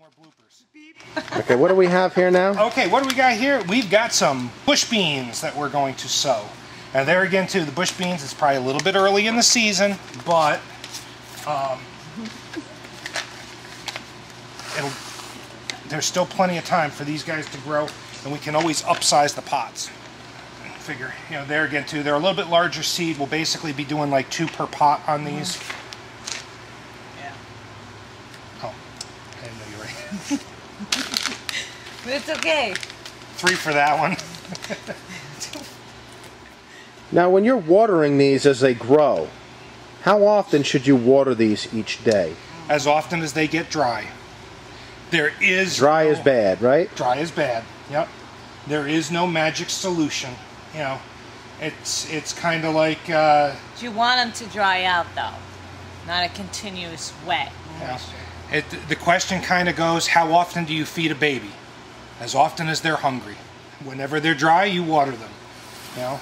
more bloopers. Okay, what do we have here now? Okay, what do we got here? We've got some bush beans that we're going to sow. And there again too, the bush beans, it's probably a little bit early in the season, but there's still plenty of time for these guys to grow, and we can always upsize the pots. Figure, you know, there again too, they're a little bit larger seed. We'll basically be doing like 2 per pot on these. Yeah. Oh, I didn't know you were right. But it's okay. 3 for that one. Now, when you're watering these as they grow, how often should you water these each day? As often as they get dry. There is Dry is bad, right? Dry is bad. Yep. There is no magic solution. You know, it's kind of like. You want them to dry out though, not a continuous wet. Yeah. The question kind of goes: how often do you feed a baby? As often as they're hungry. Whenever they're dry, you water them. You know,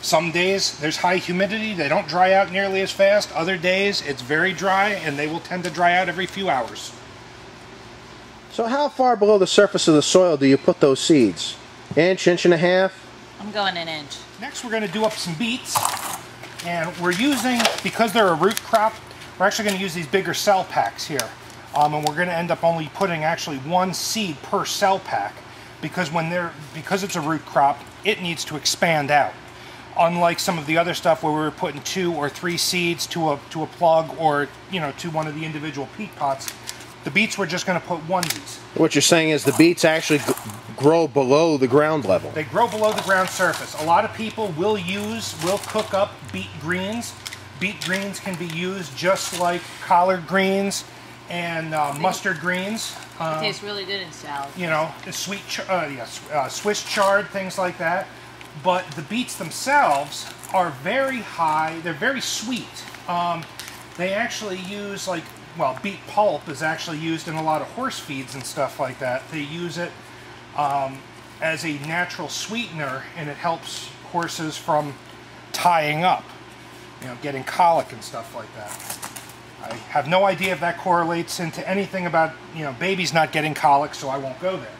some days there's high humidity; they don't dry out nearly as fast. Other days it's very dry, and they will tend to dry out every few hours. So how far below the surface of the soil do you put those seeds? Inch, inch and a half? I'm going an inch. Next we're going to do up some beets, and we're using, because they're a root crop, we're actually going to use these bigger cell packs here. And we're going to end up only putting actually 1 seed per cell pack, because because it's a root crop, it needs to expand out. Unlike some of the other stuff where we were putting 2 or 3 seeds to a plug, or to one of the individual peat pots, the beets we're just going to put onesies. What you're saying is the beets actually grow below the ground level. They grow below the ground surface. A lot of people will cook up beet greens. Beet greens can be used just like collard greens and mustard greens. It tastes really good in salad. You know, Swiss chard, things like that. But the beets themselves are very high. They're very sweet. They actually use beet pulp is actually used in a lot of horse feeds and stuff like that. They use it as a natural sweetener, and it helps horses from tying up, getting colic and stuff like that. I have no idea if that correlates into anything about, babies not getting colic, so I won't go there.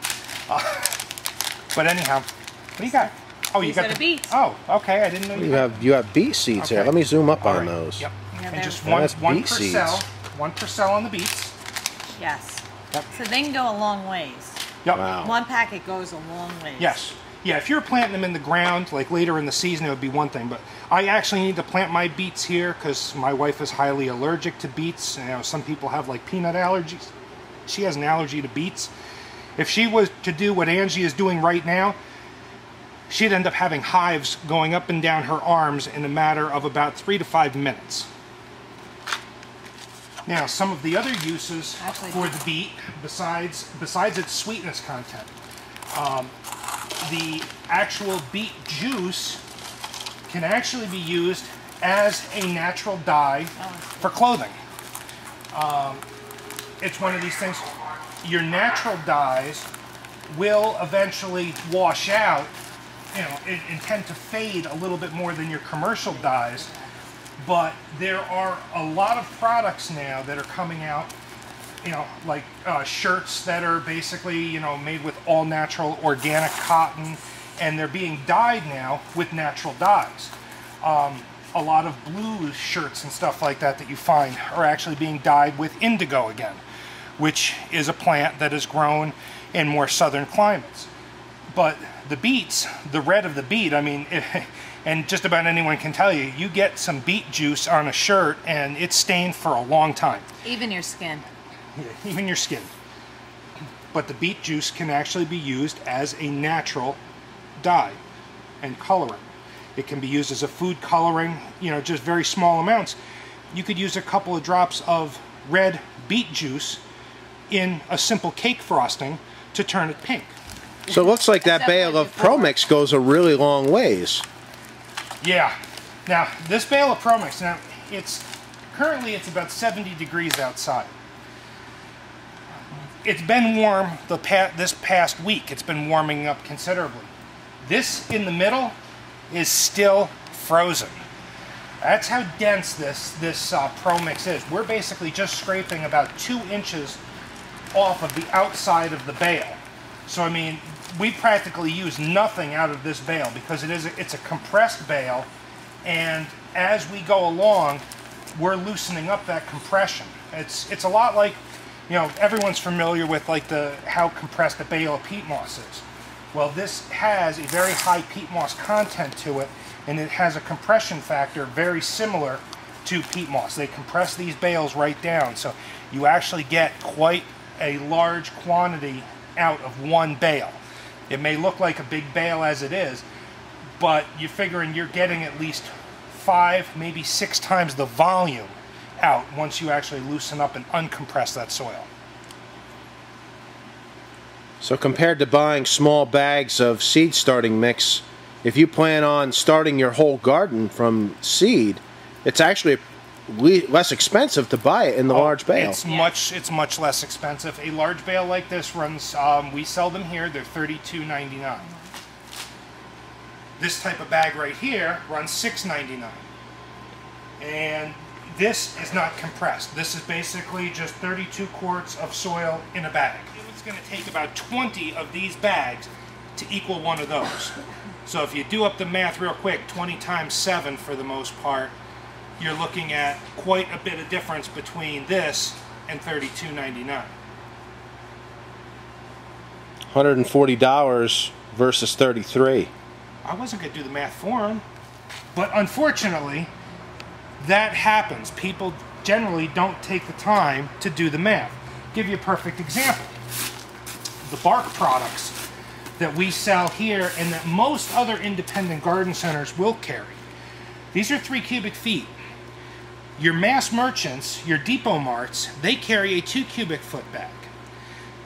But anyhow, what do you got? Oh, you got the beets. Oh, okay. I didn't know you have beet seeds here. Let me zoom up on those. Yep. Yeah, and just that's one beet per seeds. cell. 1 per cell on the beets. Yes. Yep. So they can go a long ways. Yep. Wow. 1 packet goes a long ways. Yes. Yeah, if you're planting them in the ground, like later in the season, it would be one thing. But I actually need to plant my beets here because my wife is highly allergic to beets. Some people have like peanut allergies. She has an allergy to beets. If she was to do what Angie is doing right now, she'd end up having hives going up and down her arms in a matter of about 3 to 5 minutes. Now, some of the other uses for the beet, besides its sweetness content, the actual beet juice can actually be used as a natural dye for clothing. It's one of these things, your natural dyes will eventually wash out, and tend to fade a little bit more than your commercial dyes. But there are a lot of products now that are coming out, like shirts that are basically, made with all natural organic cotton, and they're being dyed now with natural dyes. A lot of blue shirts and stuff like that you find are actually being dyed with indigo again, which is a plant that is grown in more southern climates. But the beets, the red of the beet, and just about anyone can tell you, you get some beet juice on a shirt and it's stained for a long time. Even your skin. Yeah, even your skin. But the beet juice can actually be used as a natural dye and coloring. It can be used as a food coloring, just very small amounts. You could use a couple of drops of red beet juice in a simple cake frosting to turn it pink. So it looks like that bale of ProMix goes a really long ways. Yeah. Now, this bale of ProMix, currently it's about 70 degrees outside. It's been warm this past week. It's been warming up considerably. This in the middle is still frozen. That's how dense this ProMix is. We're basically just scraping about 2 inches off of the outside of the bale. So I mean, we practically use nothing out of this bale because it's a compressed bale, and as we go along, we're loosening up that compression. It's a lot like, you know, everyone's familiar with like how compressed a bale of peat moss is. Well, this has a very high peat moss content to it, and it has a compression factor very similar to peat moss. They compress these bales right down, so you actually get quite a large quantity out of one bale. It may look like a big bale as it is, but you're figuring you're getting at least 5, maybe 6 times the volume out once you actually loosen up and uncompress that soil. So compared to buying small bags of seed starting mix, if you plan on starting your whole garden from seed, it's actually less expensive to buy it in the large bale. It's much less expensive. A large bale like this runs, we sell them here, they're $32.99. This type of bag right here runs $6.99. And this is not compressed. This is basically just 32 quarts of soil in a bag. It's going to take about 20 of these bags to equal one of those. So if you do up the math real quick, 20 times 7 for the most part, you're looking at quite a bit of difference between this and $32.99. $140 versus $33. I wasn't going to do the math for him. But unfortunately, that happens. People generally don't take the time to do the math. I'll give you a perfect example. The bark products that we sell here and that most other independent garden centers will carry. These are 3 cubic feet. Your mass merchants, your depot marts, they carry a 2 cubic foot bag.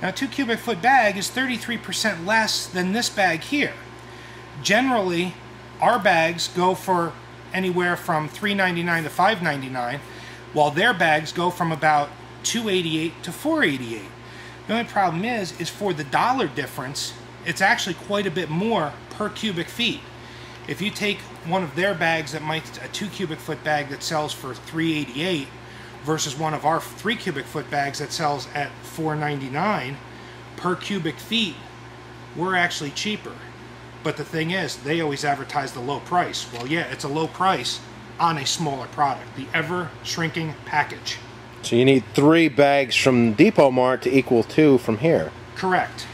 Now, a 2 cubic foot bag is 33% less than this bag here. Generally, our bags go for anywhere from $3.99 to $5.99, while their bags go from about $2.88 to $4.88. The only problem is for the dollar difference, it's actually quite a bit more per cubic feet. If you take one of their bags that might, a 2 cubic foot bag that sells for $3.88 versus one of our 3 cubic foot bags that sells at $4.99 per cubic feet, we're actually cheaper. But the thing is, they always advertise the low price. Well, yeah, it's a low price on a smaller product, the ever-shrinking package. So you need 3 bags from Depot Mart to equal 2 from here. Correct.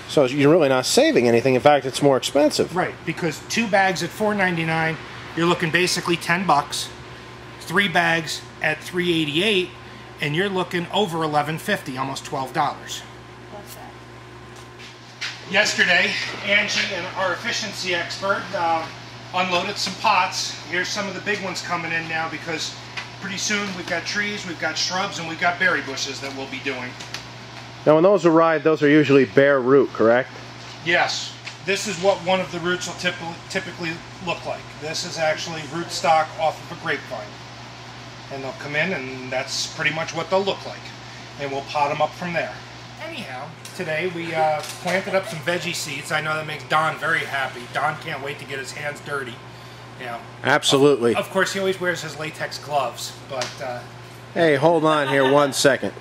So you're really not saving anything. In fact, it's more expensive. Right, because 2 bags at $4.99, you're looking basically $10. 3 bags at $3.88, and you're looking over $11.50, almost $12. What's that? Yesterday, Angie and our efficiency expert unloaded some pots. Here's some of the big ones coming in now because pretty soon we've got trees, we've got shrubs, and we've got berry bushes that we'll be doing. Now when those arrive, those are usually bare root, correct? Yes. This is what one of the roots will typically look like. This is actually root stock off of a grapevine. And they'll come in and that's pretty much what they'll look like. And we'll pot them up from there. Anyhow, today we planted up some veggie seeds. I know that makes Don very happy. Don can't wait to get his hands dirty. You know, Absolutely. Of course, he always wears his latex gloves, but... Hey, hold on here 1 second.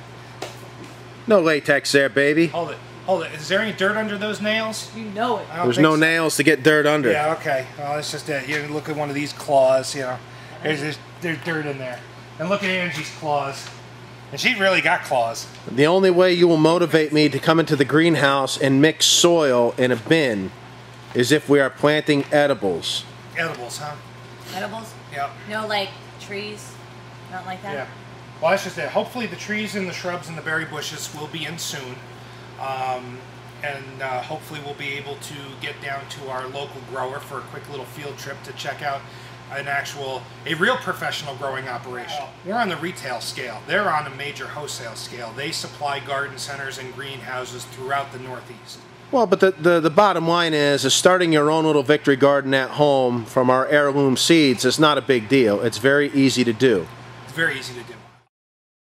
No latex there, baby. Hold it. Hold it. Is there any dirt under those nails? You know it. There's no nails to get dirt under. Yeah, okay. Well, that's just it. You look at one of these claws, you know. There's dirt in there. And look at Angie's claws. And she really got claws. The only way you will motivate me to come into the greenhouse and mix soil in a bin is if we are planting edibles. Edibles, huh? Edibles? Yep. No, like trees? Not like that? Yeah. Well, that's just it. Hopefully the trees and the shrubs and the berry bushes will be in soon. Hopefully we'll be able to get down to our local grower for a quick little field trip to check out a real professional growing operation. We're on the retail scale. They're on a major wholesale scale. They supply garden centers and greenhouses throughout the Northeast. Well, but the bottom line is starting your own little victory garden at home from our heirloom seeds is not a big deal. It's very easy to do. It's very easy to do.